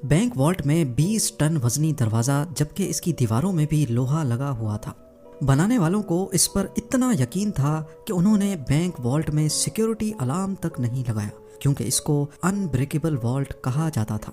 Bank vault में 20 ton वजनी दरवाजा, जबकि इसकी दीवारों में भी लोहा लगा हुआ था। बनाने वालों को इस पर इतना यकीन था कि उन्होंने बैंक वॉल्ट में सिक्योरिटी अलार्म तक नहीं लगाया, क्योंकि इसको अनब्रेकेबल वॉल्ट कहा जाता था।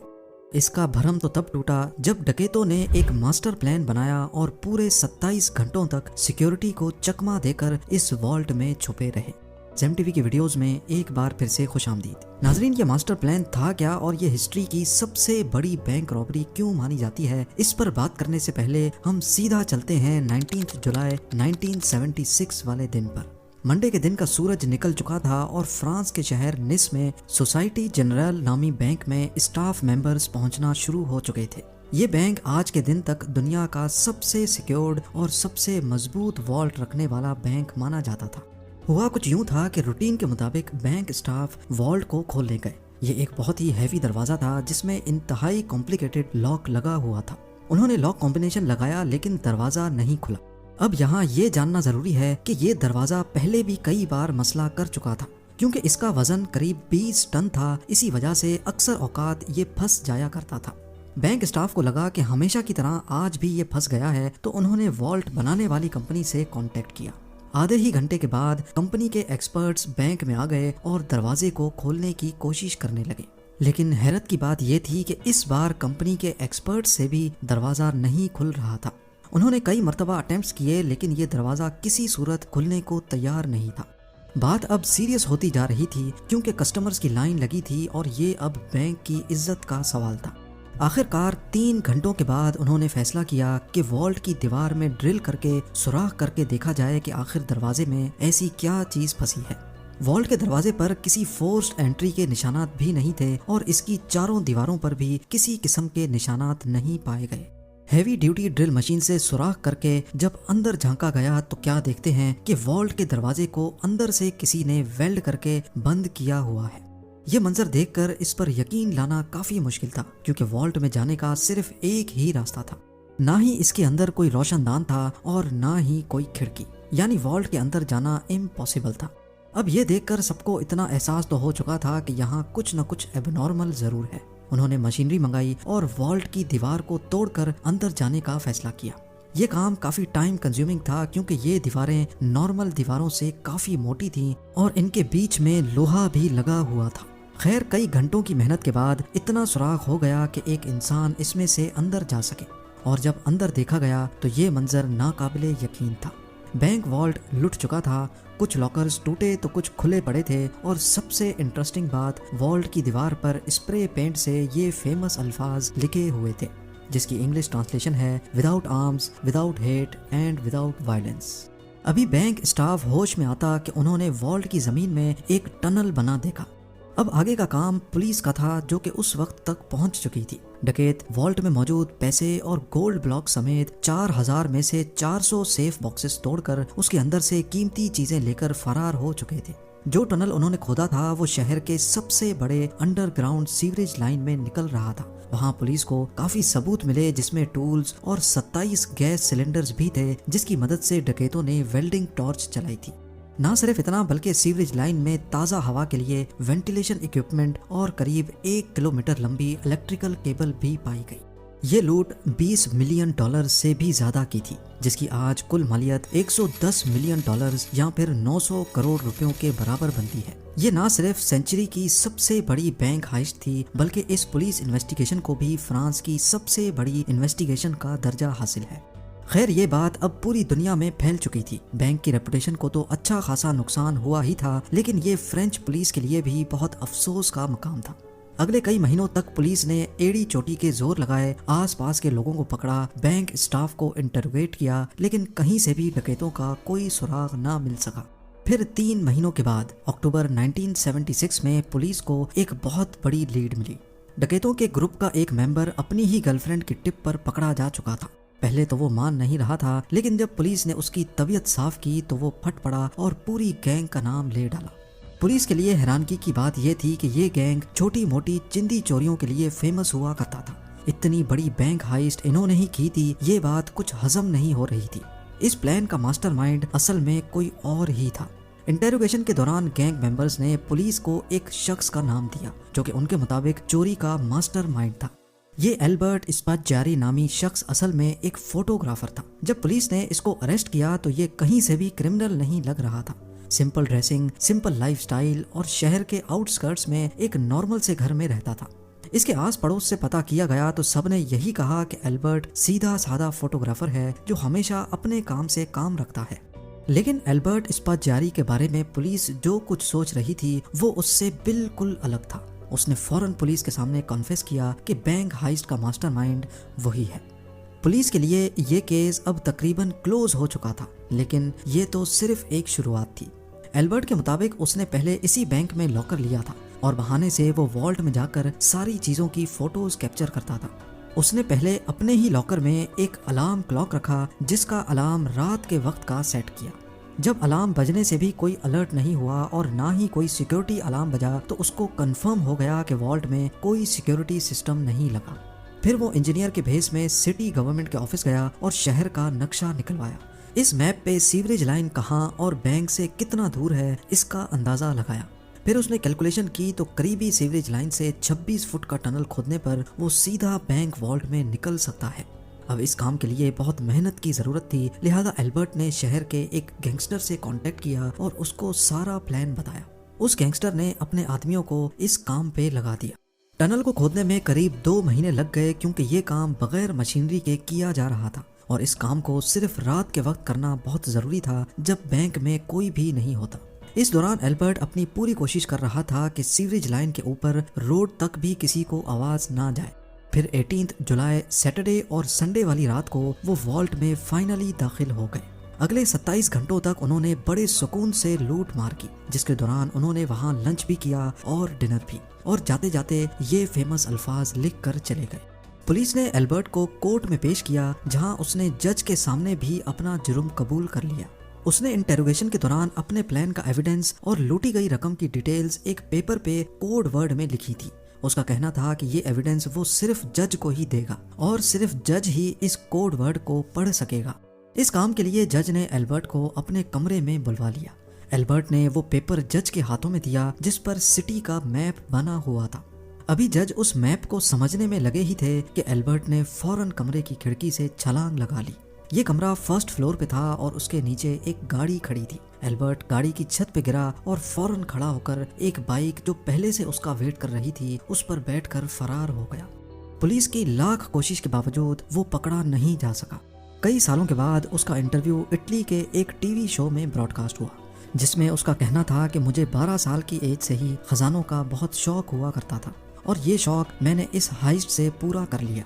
इसका भरम तो तब टूटा जब डकैतों ने एक मास्टर प्लान बनाया और पूरे 27 घंटों तक सिक्योरिटी को चकमा देकर इस वॉल्ट में छुपे रहे। जेम टीवी की वीडियोस में एक बार फिर से खुशामदीद। नाजरीन, ये मास्टर प्लान था क्या और ये हिस्ट्री की सबसे बड़ी बैंक रॉबरी क्यों मानी जाती है, इस पर बात करने से पहले हम सीधा चलते हैं 19 जुलाई 1976 वाले दिन पर। मंडे के दिन का सूरज निकल चुका था और फ्रांस के शहर निस में सोसाइटी जनरल नामी बैंक में स्टाफ मेंबर्स पहुंचना शुरू हो चुके थे। ये बैंक आज के दिन तक दुनिया का सबसे सिक्योर्ड और सबसे मजबूत वॉल्ट रखने वाला बैंक माना जाता था। हुआ कुछ यूं था कि रूटीन के मुताबिक बैंक स्टाफ वॉल्ट को खोलने गए। ये एक बहुत ही हैवी दरवाजा था जिसमें इंतहाई कॉम्प्लिकेटेड लॉक लगा हुआ था। उन्होंने लॉक कॉम्बिनेशन लगाया लेकिन दरवाजा नहीं खुला। अब यहाँ ये जानना जरूरी है कि ये दरवाजा पहले भी कई बार मसला कर चुका था, क्योंकि इसका वजन करीब 20 टन था। इसी वजह से अक्सर औकात ये फंस जाया करता था। बैंक स्टाफ को लगा कि हमेशा की तरह आज भी ये फंस गया है, तो उन्होंने वॉल्ट बनाने वाली कंपनी से कांटेक्ट किया। आधे ही घंटे के बाद कंपनी के एक्सपर्ट्स बैंक में आ गए और दरवाजे को खोलने की कोशिश करने लगे। लेकिन हैरत की बात यह थी कि इस बार कंपनी के एक्सपर्ट्स से भी दरवाजा नहीं खुल रहा था। उन्होंने कई मर्तबा अटेम्प्ट्स किए, लेकिन ये दरवाजा किसी सूरत खुलने को तैयार नहीं था। बात अब सीरियस होती जा रही थी, क्योंकि कस्टमर्स की लाइन लगी थी और ये अब बैंक की इज्जत का सवाल था। आखिरकार 3 घंटों के बाद उन्होंने फैसला किया कि वॉल्ट की दीवार में ड्रिल करके सुराख करके देखा जाए कि आखिर दरवाजे में ऐसी क्या चीज फंसी है। वॉल्ट के दरवाजे पर किसी फोर्स्ड एंट्री के निशानात भी नहीं थे और इसकी चारों दीवारों पर भी किसी किस्म के निशानात नहीं पाए गए। हैवी ड्यूटी ड्रिल मशीन से सुराख करके जब अंदर झांका गया तो क्या देखते हैं कि वॉल्ट के दरवाजे को अंदर से किसी ने वेल्ड करके बंद किया हुआ है। ये मंजर देखकर इस पर यकीन लाना काफी मुश्किल था, क्योंकि वॉल्ट में जाने का सिर्फ एक ही रास्ता था। ना ही इसके अंदर कोई रोशनदान था और ना ही कोई खिड़की, यानी वॉल्ट के अंदर जाना इम्पॉसिबल था। अब ये देखकर सबको इतना एहसास तो हो चुका था कि यहाँ कुछ न कुछ एबनॉर्मल जरूर है। उन्होंने मशीनरी मंगाई और वॉल्ट की दीवार को तोड़कर अंदर जाने का फैसला किया। ये काम काफी टाइम कंज्यूमिंग था, क्योंकि ये दीवारें नॉर्मल दीवारों से काफी मोटी थीं और इनके बीच में लोहा भी लगा हुआ था। खैर, कई घंटों की मेहनत के बाद इतना सुराख हो गया कि एक इंसान इसमें से अंदर जा सके, और जब अंदर देखा गया तो ये मंजर नाकाबिले यकीन था। बैंक वॉल्ट लुट चुका था, कुछ लॉकर्स टूटे तो कुछ खुले पड़े थे, और सबसे इंटरेस्टिंग बात, वॉल्ट की दीवार पर स्प्रे पेंट से ये फेमस अल्फाज लिखे हुए थे, जिसकी इंग्लिश ट्रांसलेशन है without arms, without hate and without violence. अभी बैंक स्टाफ होश में आता कि उन्होंने वॉल्ट की जमीन में एक टनल बना देखा। अब आगे का काम पुलिस का था, जो कि उस वक्त तक पहुंच चुकी थी। डकैत वॉल्ट में मौजूद पैसे और गोल्ड ब्लॉक समेत 4000 में से 400 सेफ बॉक्सेस तोड़कर उसके अंदर से कीमती चीजें लेकर फरार हो चुके थे। जो टनल उन्होंने खोदा था वो शहर के सबसे बड़े अंडरग्राउंड सीवरेज लाइन में निकल रहा था। वहाँ पुलिस को काफी सबूत मिले, जिसमें टूल्स और 27 गैस सिलेंडर्स भी थे, जिसकी मदद से डकैतों ने वेल्डिंग टॉर्च चलाई थी। ना सिर्फ इतना, बल्कि सीवरेज लाइन में ताज़ा हवा के लिए वेंटिलेशन इक्विपमेंट और करीब 1 किलोमीटर लंबी इलेक्ट्रिकल केबल भी पाई गई। ये लूट $20 मिलियन से भी ज्यादा की थी, जिसकी आज कुल मालियत $110 मिलियन या फिर 900 करोड़ रुपयों के बराबर बनती है। ये ना सिर्फ सेंचुरी की सबसे बड़ी बैंक हाइस्ट थी, बल्कि इस पुलिस इन्वेस्टिगेशन को भी फ्रांस की सबसे बड़ी इन्वेस्टिगेशन का दर्जा हासिल है। खैर, ये बात अब पूरी दुनिया में फैल चुकी थी। बैंक की रेपुटेशन को तो अच्छा खासा नुकसान हुआ ही था, लेकिन ये फ्रेंच पुलिस के लिए भी बहुत अफसोस का मकाम था। अगले कई महीनों तक पुलिस ने एड़ी चोटी के जोर लगाए, आसपास के लोगों को पकड़ा, बैंक स्टाफ को इंटरोगेट किया, लेकिन कहीं से भी डकैतों का कोई सुराग ना मिल सका। फिर 3 महीनों के बाद अक्टूबर 1976 में पुलिस को एक बहुत बड़ी लीड मिली। डकैतों के ग्रुप का एक मेंबर अपनी ही गर्लफ्रेंड की टिप पर पकड़ा जा चुका था। पहले तो वो मान नहीं रहा था, लेकिन जब पुलिस ने उसकी तबीयत साफ की तो वो फट पड़ा और पूरी गैंग का नाम ले डाला। पुलिस के लिए हैरानगी की बात यह थी कि ये गैंग छोटी मोटी चिंदी चोरियों के लिए फेमस हुआ करता था। इतनी बड़ी बैंक हाइस्ट इन्होंने ही की थी, ये बात कुछ हजम नहीं हो रही थी। इस प्लान का मास्टरमाइंड असल में कोई और ही था। इंटेरोगेशन के दौरान गैंग मेंबर्स ने पुलिस को एक शख्स का नाम दिया, जो कि उनके मुताबिक चोरी का मास्टरमाइंड था। یہ ایلبرٹ اسپاتجیاری نامی شخص اصل میں ایک فوٹوگرافر تھا۔ جب پولیس نے اس کو اریسٹ کیا تو یہ کہیں سے بھی کرمنل نہیں لگ رہا تھا۔ Simple dressing, simple life style اور شہر کے آؤٹ سکرٹس میں ایک نارمل سے گھر میں رہتا تھا۔ اس کے آس پڑوس سے پتہ کیا گیا تو سب نے یہی کہا کہ ایلبرٹ سیدھا سادہ فوٹوگرافر ہے جو ہمیشہ اپنے کام سے کام رکھتا ہے۔ لیکن ایلبرٹ اسپاتجیاری کے بارے میں پولیس جو کچھ سوچ رہی تھی وہ اس سے بالکل الگ تھا۔ اس نے فوراً پولیس کے سامنے کنفیس کیا کہ بینک ہائسٹ کا ماسٹر مائنڈ وہی ہے۔ پولیس کے لیے یہ کیس اب تقریباً کلوز ہو چکا تھا، لیکن یہ تو صرف ایک شروعات تھی۔ ایلبرٹ کے مطابق اس نے پہلے اسی بینک میں لاکر لیا تھا اور بہانے سے وہ والٹ میں جا کر ساری چیزوں کی فوٹوز کیپچر کرتا تھا۔ اس نے پہلے اپنے ہی لاکر میں ایک الارم کلاک رکھا جس کا الارم رات کے وقت کا سیٹ کیا۔ جب الارم بجنے سے بھی کوئی الرٹ نہیں ہوا اور نہ ہی کوئی سیکیورٹی الارم بجا تو اس کو کنفرم ہو گیا کہ والٹ میں کوئی سیکیورٹی سسٹم نہیں لگا۔ پھر وہ انجینئر کے بھیس میں سٹی گورنمنٹ کے آفس گیا اور شہر کا نقشہ نکلوایا۔ اس میپ پہ سیوریج لائن کہاں اور بینک سے کتنا دور ہے اس کا اندازہ لگایا۔ پھر اس نے کیلکولیشن کی تو قریبی سیوریج لائن سے 26 فٹ کا ٹنل کھودنے پر وہ سیدھا بینک والٹ میں نکل سکتا ہے۔ اب اس کام کے لیے بہت محنت کی ضرورت تھی، لہذا ایلبرٹ نے شہر کے ایک گینگسٹر سے کانٹیکٹ کیا اور اس کو سارا پلان بتایا۔ اس گینگسٹر نے اپنے آدمیوں کو اس کام پہ لگا دیا۔ ٹنل کو کھودنے میں قریب 2 مہینے لگ گئے کیونکہ یہ کام بغیر مشینری کے کیا جا رہا تھا اور اس کام کو صرف رات کے وقت کرنا بہت ضروری تھا جب بینک میں کوئی بھی نہیں ہوتا۔ اس دوران ایلبرٹ اپنی پوری کوشش کر رہا تھا کہ سیوریج لائن کے اوپر روڈ تک بھی کسی کو آواز نہ جائے۔ پھر 18 جولائی سیٹرڈے اور سنڈے والی رات کو وہ والٹ میں فائنلی داخل ہو گئے۔ اگلے 27 گھنٹوں تک انہوں نے بڑے سکون سے لوٹ مار کی، جس کے دوران انہوں نے وہاں لنچ بھی کیا اور ڈنر بھی، اور جاتے جاتے یہ فیمس الفاظ لکھ کر چلے گئے۔ پولیس نے ایلبرٹ کو کورٹ میں پیش کیا جہاں اس نے جج کے سامنے بھی اپنا جرم قبول کر لیا۔ اس نے انٹروگیشن کے دوران اپنے پلان کا ایویڈنس اور لوٹی گئی رقم کی ڈیٹیلز ایک پیپر پہ کوڈ ورڈ میں لکھی تھی۔ اس کا کہنا تھا کہ یہ ایویڈنس وہ صرف جج کو ہی دے گا اور صرف جج ہی اس کوڈ ورڈ کو پڑھ سکے گا۔ اس کام کے لیے جج نے ایلبرٹ کو اپنے کمرے میں بلوا لیا۔ ایلبرٹ نے وہ پیپر جج کے ہاتھوں میں دیا جس پر سٹی کا میپ بنا ہوا تھا۔ ابھی جج اس میپ کو سمجھنے میں لگے ہی تھے کہ ایلبرٹ نے فوراً کمرے کی کھڑکی سے چھلانگ لگا لی۔ یہ کمرہ فرسٹ فلور پہ تھا اور اس کے نیچے ایک گاڑی کھڑی تھی۔ ایلبرٹ گاڑی کی چھت پہ گرا اور فوراً کھڑا ہو کر ایک بائک جو پہلے سے اس کا ویٹ کر رہی تھی اس پر بیٹھ کر فرار ہو گیا۔ پولیس کی لاکھ کوشش کے باوجود وہ پکڑا نہیں جا سکا۔ کئی سالوں کے بعد اس کا انٹرویو اٹلی کے ایک ٹی وی شو میں براڈ کاسٹ ہوا جس میں اس کا کہنا تھا کہ مجھے 12 سال کی ایج سے ہی خزانوں کا بہت شوق ہوا کرتا تھا اور یہ شوق میں نے اس ہائسٹ سے پورا کر لیا۔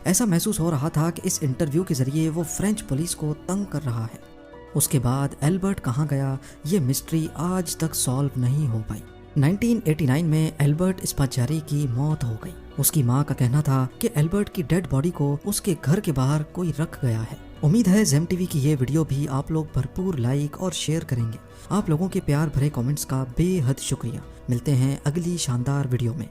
ایسا محسوس ہو رہا تھا کہ اس انٹرویو کے ذریعے وہ فرینچ پولیس کو تنگ کر رہا ہے۔ اس کے بعد ایلبرٹ کہاں گیا یہ مسٹری آج تک سالو نہیں ہو پائی۔ 1989 میں ایلبرٹ اسپاتجیاری کی موت ہو گئی۔ اس کی ماں کا کہنا تھا کہ ایلبرٹ کی ڈیڈ باڈی کو اس کے گھر کے باہر کوئی رکھ گیا ہے۔ امید ہے زیم ٹی وی کی یہ ویڈیو بھی آپ لوگ بھرپور لائک اور شیئر کریں گے۔ آپ لوگوں کے پیار بھرے کامنٹس کا بے حد شکریہ۔ ملتے ہیں اگلی شاندار ویڈیو میں۔